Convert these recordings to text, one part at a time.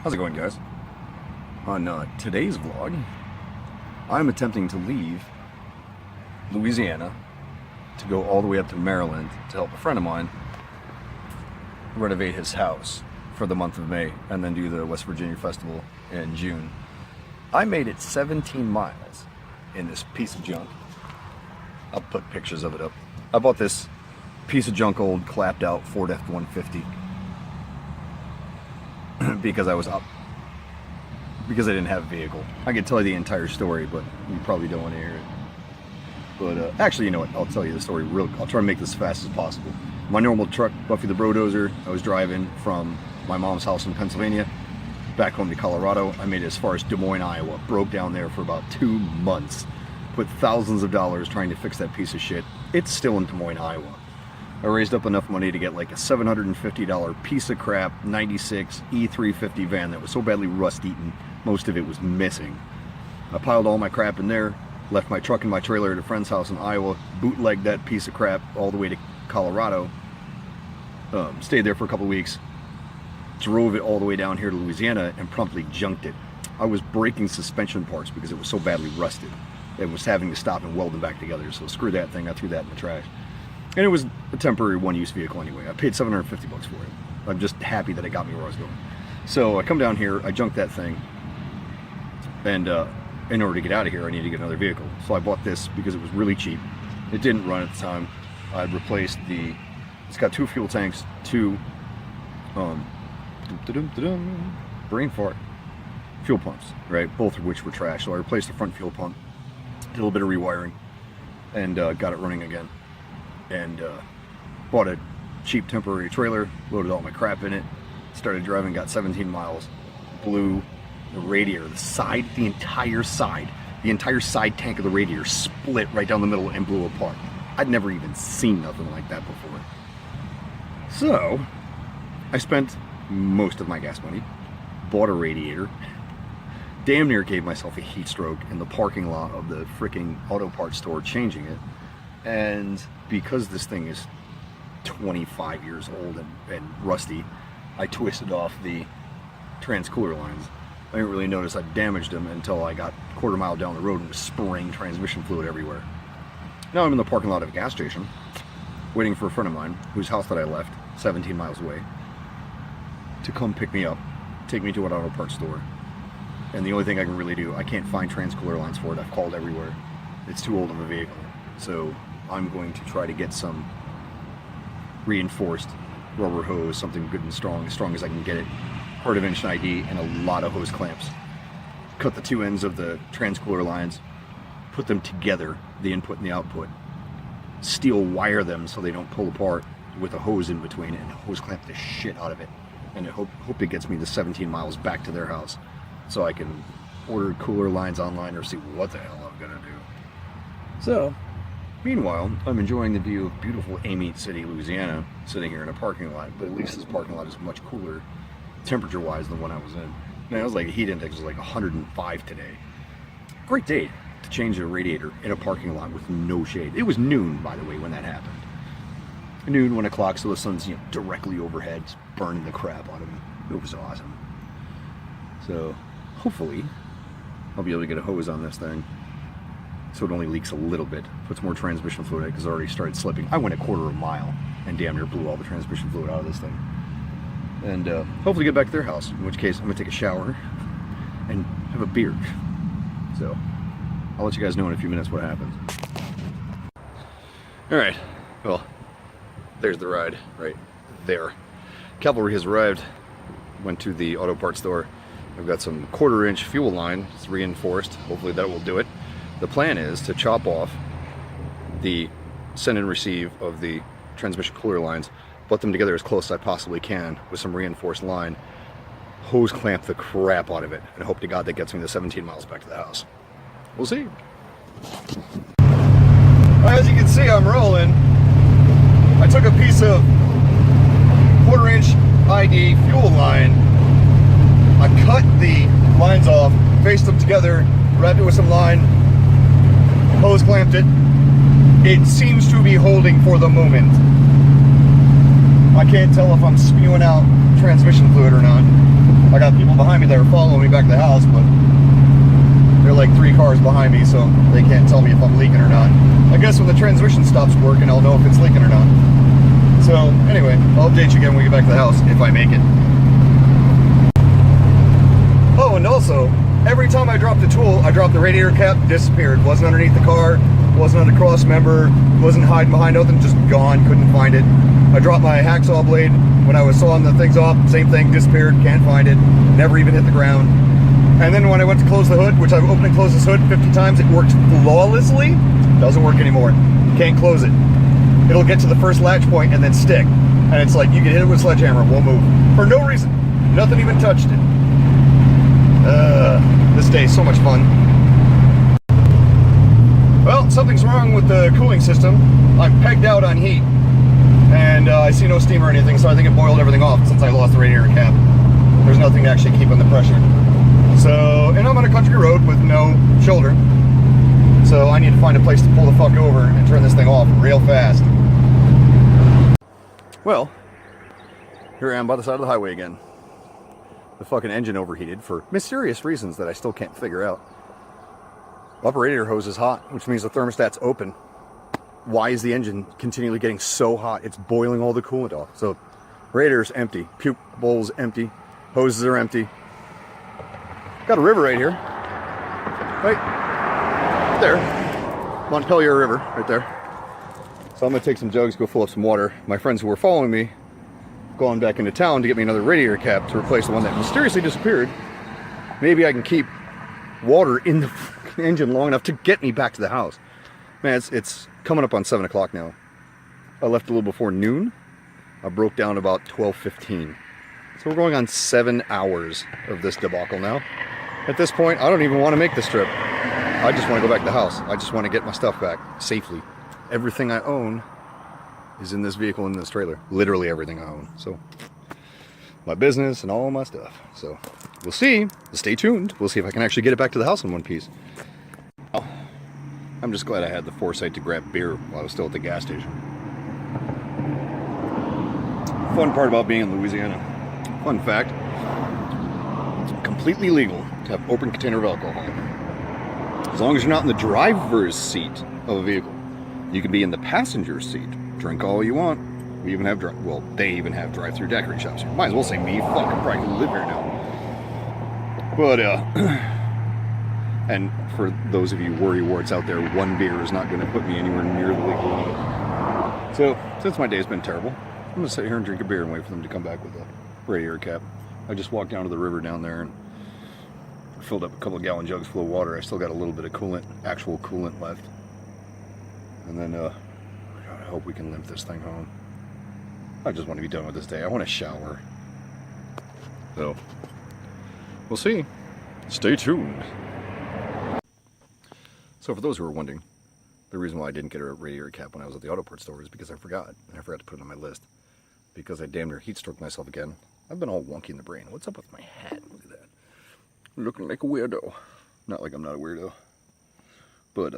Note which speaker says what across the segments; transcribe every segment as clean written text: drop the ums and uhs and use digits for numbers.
Speaker 1: How's it going, guys? On today's vlog, I'm attempting to leave Louisiana to go all the way up to Maryland to help a friend of mine renovate his house for the month of May and then do the West Virginia Festival in June. I made it 17 miles in this piece of junk. I'll put pictures of it up. I bought this piece of junk old clapped out Ford F-150 because I was up, because I didn't have a vehicle. I could tell you the entire story, but you probably don't want to hear it. But actually, you know what? I'll tell you the story I'll try to make this as fast as possible. My normal truck, Buffy the Brodozer, I was driving from my mom's house in Pennsylvania back home to Colorado. I made it as far as Des Moines, Iowa. Broke down there for about 2 months. Put thousands of dollars trying to fix that piece of shit. It's still in Des Moines, Iowa. I raised up enough money to get like a $750 piece of crap 96 E350 van that was so badly rust-eaten, most of it was missing. I piled all my crap in there, left my truck and my trailer at a friend's house in Iowa, bootlegged that piece of crap all the way to Colorado, stayed there for a couple weeks, drove it all the way down here to Louisiana and promptly junked it. I was breaking suspension parts because it was so badly rusted. It was having to stop and weld them back together, so screw that thing, I threw that in the trash. And it was a temporary one-use vehicle anyway. I paid $750 for it. I'm just happy that it got me where I was going. So I come down here, I junk that thing, and in order to get out of here, I need to get another vehicle. So I bought this because it was really cheap. It didn't run at the time. I replaced it's got 2 fuel tanks, 2, brain fart, fuel pumps, right? Both of which were trash. So I replaced the front fuel pump, did a little bit of rewiring, and got it running again. And bought a cheap temporary trailer, loaded all my crap in it, started driving, got 17 miles, blew the radiator, the entire side tank of the radiator split right down the middle and blew apart. I'd never even seen nothing like that before. So I spent most of my gas money, bought a radiator, damn near gave myself a heat stroke in the parking lot of the freaking auto parts store changing it. And because this thing is 25 years old and rusty, I twisted off the transcooler lines. I didn't really notice I damaged them until I got a quarter mile down the road and was spraying transmission fluid everywhere. Now I'm in the parking lot of a gas station, waiting for a friend of mine whose house that I left 17 miles away to come pick me up, take me to an auto parts store. And the only thing I can really do, I can't find transcooler lines for it. I've called everywhere. It's too old of a vehicle. So I'm going to try to get some reinforced rubber hose, something good and strong as I can get it, 1/4 inch ID and a lot of hose clamps. Cut the 2 ends of the transcooler lines, put them together, the input and the output, steel wire them so they don't pull apart with a hose in between, and hose clamp the shit out of it. And I hope it gets me the 17 miles back to their house so I can order cooler lines online or see what the hell I'm gonna do. So meanwhile, I'm enjoying the view of beautiful Amite City, Louisiana, sitting here in a parking lot, but at least this parking lot is much cooler temperature-wise than the one I was in. Man, it was like, the heat index was like 105 today. Great day to change a radiator in a parking lot with no shade. It was noon, by the way, when that happened. Noon, 1 o'clock, so the sun's directly overhead, burning the crap out of me. It was awesome. So, hopefully, I'll be able to get a hose on this thing so it only leaks a little bit, puts more transmission fluid in it because it already started slipping. I went a 1/4 mile and damn near blew all the transmission fluid out of this thing. And hopefully get back to their house, in which case I'm gonna take a shower and have a beer. So I'll let you guys know in a few minutes what happens. All right, well, there's the ride right there. Cavalry has arrived, went to the auto parts store. I've got some 1/4 inch fuel line, it's reinforced, hopefully that will do it. The plan is to chop off the send and receive of the transmission cooler lines, put them together as close as I possibly can with some reinforced line, hose clamp the crap out of it, and hope to God that gets me the 17 miles back to the house. We'll see. As you can see, I'm rolling. I took a piece of 1/4 inch ID fuel line. I cut the lines off, faced them together, wrapped it with some line, hose clamped it. It seems to be holding for the moment. I can't tell if I'm spewing out transmission fluid or not. I got people behind me that are following me back to the house, but they're like 3 cars behind me, so they can't tell me if I'm leaking or not. I guess when the transmission stops working, I'll know if it's leaking or not. So anyway, I'll update you again when we get back to the house, if I make it. Oh, and also, every time I dropped the tool, I dropped the radiator cap, disappeared. Wasn't underneath the car, wasn't on the cross member, wasn't hiding behind nothing, just gone, couldn't find it. I dropped my hacksaw blade when I was sawing the things off, same thing, disappeared, can't find it, never even hit the ground. And then when I went to close the hood, which I've opened and closed this hood 50 times, it worked flawlessly. Doesn't work anymore. Can't close it. It'll get to the first latch point and then stick. And it's like, you can hit it with a sledgehammer, it won't move. For no reason. Nothing even touched it. This day is so much fun. Well, something's wrong with the cooling system. I'm pegged out on heat. And I see no steam or anything, so I think it boiled everything off since I lost the radiator cap. There's nothing to actually keep on the pressure. So, and I'm on a country road with no shoulder. So I need to find a place to pull the fuck over and turn this thing off real fast. Well, here I am by the side of the highway again. The fucking engine overheated for mysterious reasons that I still can't figure out. Upper radiator hose is hot, which means the thermostat's open. Why is the engine continually getting so hot? It's boiling all the coolant off. So, radiator's empty, puke bowl's empty, hoses are empty. Got a river right here. Right there. Montpelier River, right there. So I'm gonna take some jugs, go fill up some water. My friends who were following me, going back into town to get me another radiator cap to replace the one that mysteriously disappeared. Maybe I can keep water in the engine long enough to get me back to the house. Man, it's coming up on 7 o'clock now. I left a little before noon. I broke down about 12:15. So we're going on 7 hours of this debacle now. At this point, I don't even want to make this trip. I just want to go back to the house. I just want to get my stuff back safely. Everything I own is in this vehicle, in this trailer. Literally everything I own. So, my business and all my stuff. So, we'll see. Stay tuned. We'll see if I can actually get it back to the house in one piece. I'm just glad I had the foresight to grab beer while I was still at the gas station. Fun part about being in Louisiana. Fun fact. It's completely legal to have open container of alcohol. As long as you're not in the driver's seat of a vehicle. You can be in the passenger seat. Drink all you want. We even have, they even have drive-through daiquiri shops here. Might as well say me. Fuck, I probably live here now. But, and for those of you worrywarts out there, one beer is not going to put me anywhere near the legal limit. So, since my day's been terrible, I'm going to sit here and drink a beer and wait for them to come back with a radiator cap. I just walked down to the river down there and filled up a couple of gallon jugs full of water. I still got a little bit of coolant, actual coolant left. And then, I hope we can limp this thing home. I just want to be done with this day. I want to shower. So, we'll see. Stay tuned. So for those who are wondering, the reason why I didn't get a radiator cap when I was at the auto parts store is because I forgot. And I forgot to put it on my list. Because I damn near heat stroked myself again. I've been all wonky in the brain. What's up with my hat? Look at that. I'm looking like a weirdo. Not like I'm not a weirdo. But,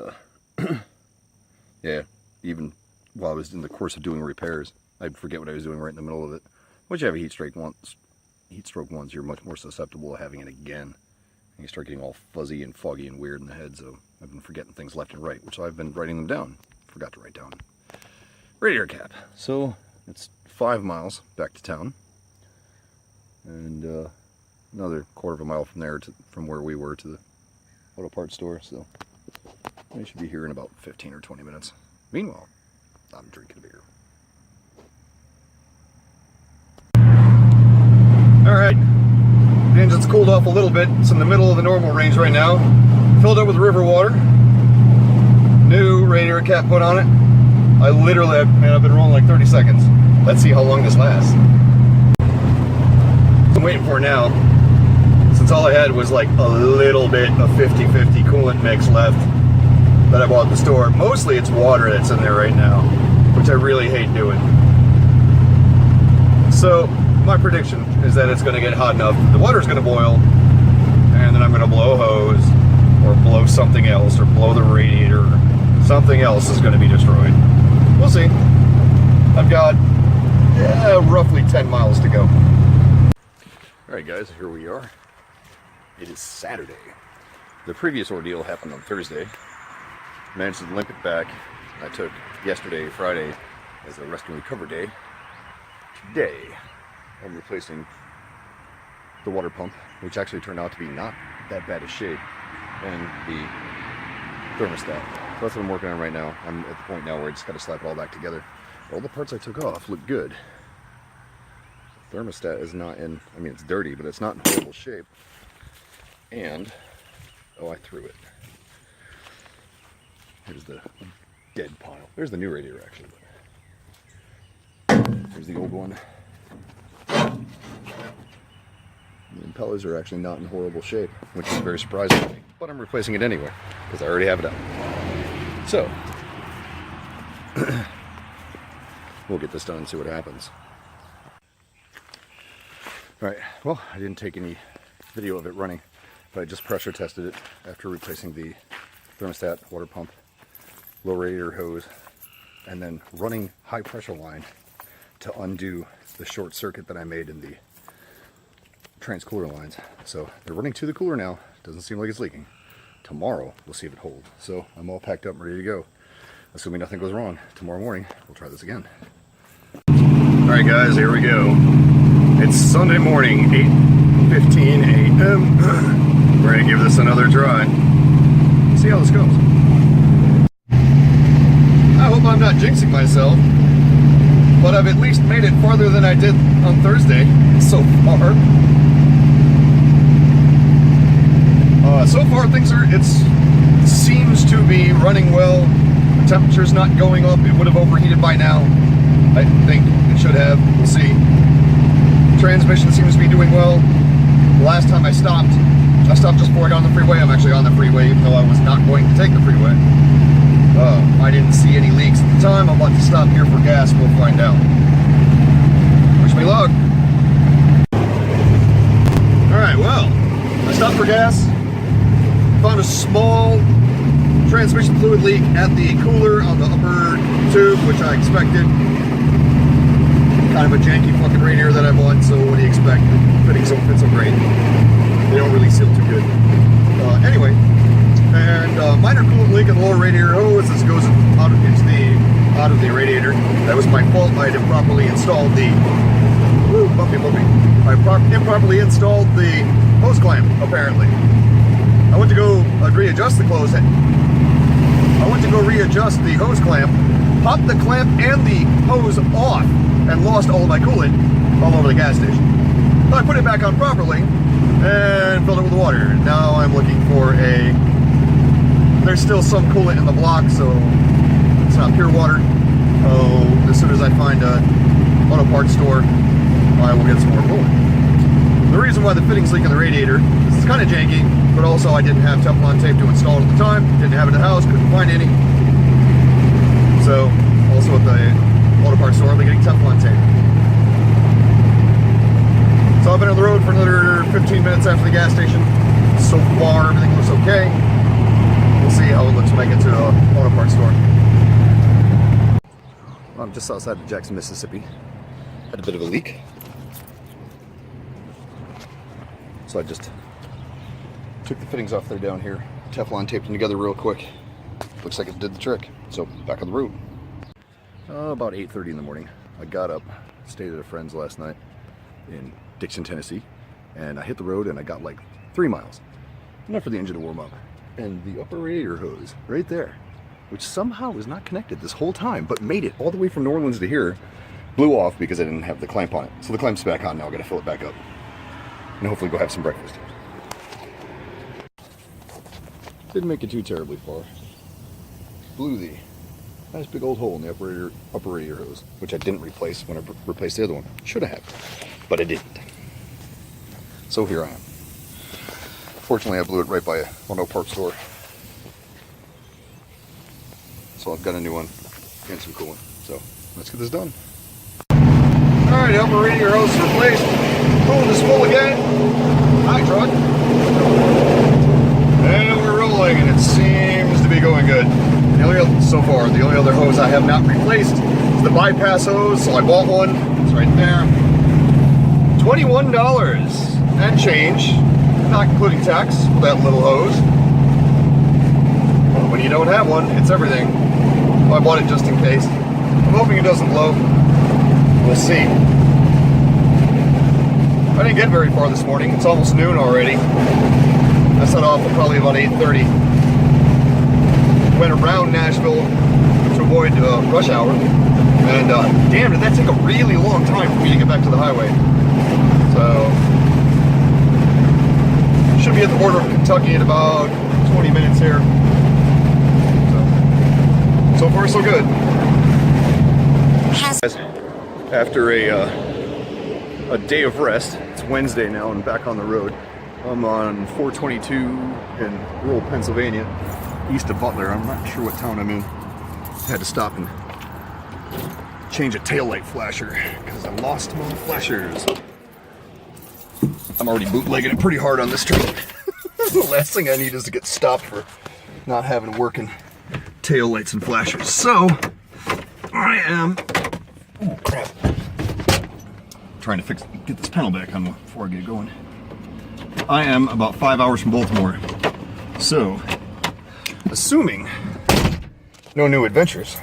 Speaker 1: yeah, even while I was in the course of doing repairs, I'd forget what I was doing right in the middle of it. Once you have a heat stroke once, you're much more susceptible to having it again. And you start getting all fuzzy and foggy and weird in the head, so I've been forgetting things left and right, which I've been writing them down. Forgot to write down. Radiator cap. So, it's 5 miles back to town. And, another quarter of a mile from there, from where we were to the auto parts store, so I should be here in about 15 or 20 minutes. Meanwhile, I'm drinking a beer. Alright, the engine's cooled off a little bit. It's in the middle of the normal range right now. Filled up with river water. New radiator cap put on it. I literally, man, I've been rolling like 30 seconds. Let's see how long this lasts. I'm waiting for now. Since all I had was like a little bit of 50-50 coolant mix left that I bought at the store. Mostly it's water that's in there right now, which I really hate doing. So my prediction is that it's going to get hot enough, the water's going to boil, and then I'm going to blow a hose, or blow something else, or blow the radiator. Something else is going to be destroyed. We'll see. I've got roughly 10 miles to go. Alright, Alright guys, here we are. It is Saturday. The previous ordeal happened on Thursday. Managed to limp it back. I took yesterday, Friday, as a rest and recover day. Today, I'm replacing the water pump, which actually turned out to be not that bad a shape, and the thermostat. So that's what I'm working on right now. I'm at the point now where I just got to slap it all back together. All the parts I took off look good. Thermostat is not in, I mean it's dirty, but it's not in horrible shape. And, oh, I threw it. Here's the dead pile. There's the new radiator actually. Here's the old one. The impellers are actually not in horrible shape, which is very surprising to me. But I'm replacing it anyway, because I already have it out. So, we'll get this done and see what happens. Alright, well, I didn't take any video of it running, but I just pressure tested it after replacing the thermostat, water pump, low radiator hose, and then running high pressure line to undo the short circuit that I made in the trans-cooler lines. So they're running to the cooler now. Doesn't seem like it's leaking. Tomorrow, we'll see if it holds. So I'm all packed up and ready to go. Assuming nothing goes wrong, tomorrow morning, we'll try this again. Alright guys, here we go. It's Sunday morning, 8:15 a.m. We're going to give this another try. See how this goes. I hope I'm not jinxing myself, but I've at least made it farther than I did on Thursday so far. So far things are, it seems to be running well. The temperature's not going up. It would have overheated by now. I think it should have. We'll see. Transmission seems to be doing well. The last time I stopped just before I got on the freeway. I'm actually on the freeway, even though I was not going to take the freeway. I didn't see any leaks at the time. I'm about to stop here for gas. We'll find out. Wish me luck. Alright, well, I stopped for gas. Found a small transmission fluid leak at the cooler on the upper tube, which I expected. Kind of a janky fucking radiator that I bought, so what do you expect? Fittings don't fit so great. They don't really seal too good. Anyway, and minor coolant leak in the lower radiator hose. This goes out of the radiator. That was my fault. I had improperly installed the I improperly installed the hose clamp, apparently. I went to go readjust the hose clamp, popped the clamp and the hose off, and lost all of my coolant all over the gas station. So I put it back on properly and filled it with water. Now I'm looking for there's still some coolant in the block, so it's not pure water. As soon as I find a auto parts store, I will get some more coolant. The reason why the fittings leak in the radiator is it's kind of janky, but also I didn't have Teflon tape to install it at the time. Didn't have it at the house, couldn't find any. So, also at the auto parts store, they're getting Teflon tape. So I've been on the road for another 15 minutes after the gas station. So far, everything looks okay. We'll see how it looks when I get to the auto parts store. Well, I'm just outside of Jackson, Mississippi. Had a bit of a leak. So I just took the fittings off there down here, Teflon taped them together real quick. Looks like it did the trick. So back on the road. About 8:30 in the morning. I got up, stayed at a friend's last night in Dixon, Tennessee, and I hit the road and I got like 3 miles. Enough for the engine to warm up. And the upper radiator hose right there, which somehow was not connected this whole time, but made it all the way from New Orleans to here, blew off because I didn't have the clamp on it. So the clamp's back on now. I gotta fill it back up. And hopefully go have some breakfast. Didn't make it too terribly far. Blew the nice big old hole in the upper radiator hose, which I didn't replace when I replaced the other one. Should have, but I didn't. So here I am. Fortunately, I blew it right by a auto parts store. So I've got a new one and some coolant. So let's get this done. Alright, upper radiator hose is replaced. Coolant is full again. Hi, truck. And we're rolling, and it seems to be going good. So far, the only other hose I have not replaced is the bypass hose, so I bought one. It's right there. $21 and change, not including tax, for that little hose. When you don't have one, it's everything. I bought it just in case. I'm hoping it doesn't blow. We'll see. I didn't get very far this morning. It's almost noon already. I set off at probably about 8:30. Went around Nashville to avoid rush hour. And damn, did that take a really long time for me to get back to the highway. So, should be at the border of Kentucky in about 20 minutes here. So far so good. After a day of rest, it's Wednesday now and back on the road. I'm on 422 in rural Pennsylvania, east of Butler. I'm not sure what town I'm in. Had to stop and change a taillight flasher because I lost my flashers. I'm already bootlegging it pretty hard on this street. The last thing I need is to get stopped for not having working taillights and flashers. So I am crap. Trying to get this panel back on before I get going. I am about 5 hours from Baltimore. So, assuming no new adventures,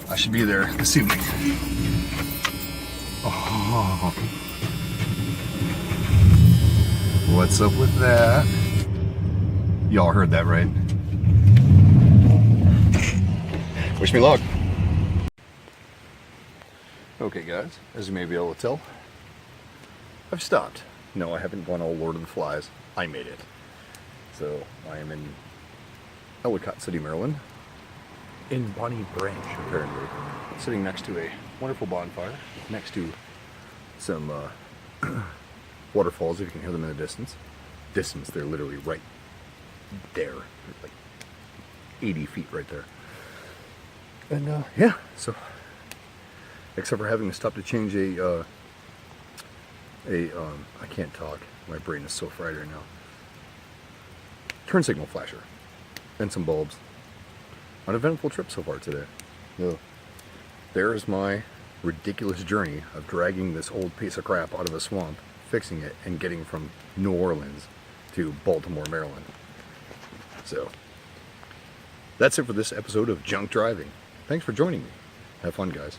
Speaker 1: I should be there this evening. Oh. What's up with that? Y'all heard that, right? Wish me luck. Okay guys, as you may be able to tell, I've stopped. No, I haven't gone all Lord of the Flies. I made it. So, I am in Ellicott City, Maryland. In Bonnie Branch, apparently. Sitting next to a wonderful bonfire, next to some waterfalls, if you can hear them in the distance. They're literally right there. They're like 80 feet right there. And yeah, so except for having to stop to change I can't talk. My brain is so fried right now. Turn signal flasher and some bulbs. An eventful trip so far today. Yeah. There is my ridiculous journey of dragging this old piece of crap out of a swamp, fixing it, and getting from New Orleans to Baltimore, Maryland. So that's it for this episode of Junk Driving. Thanks for joining me. Have fun, guys.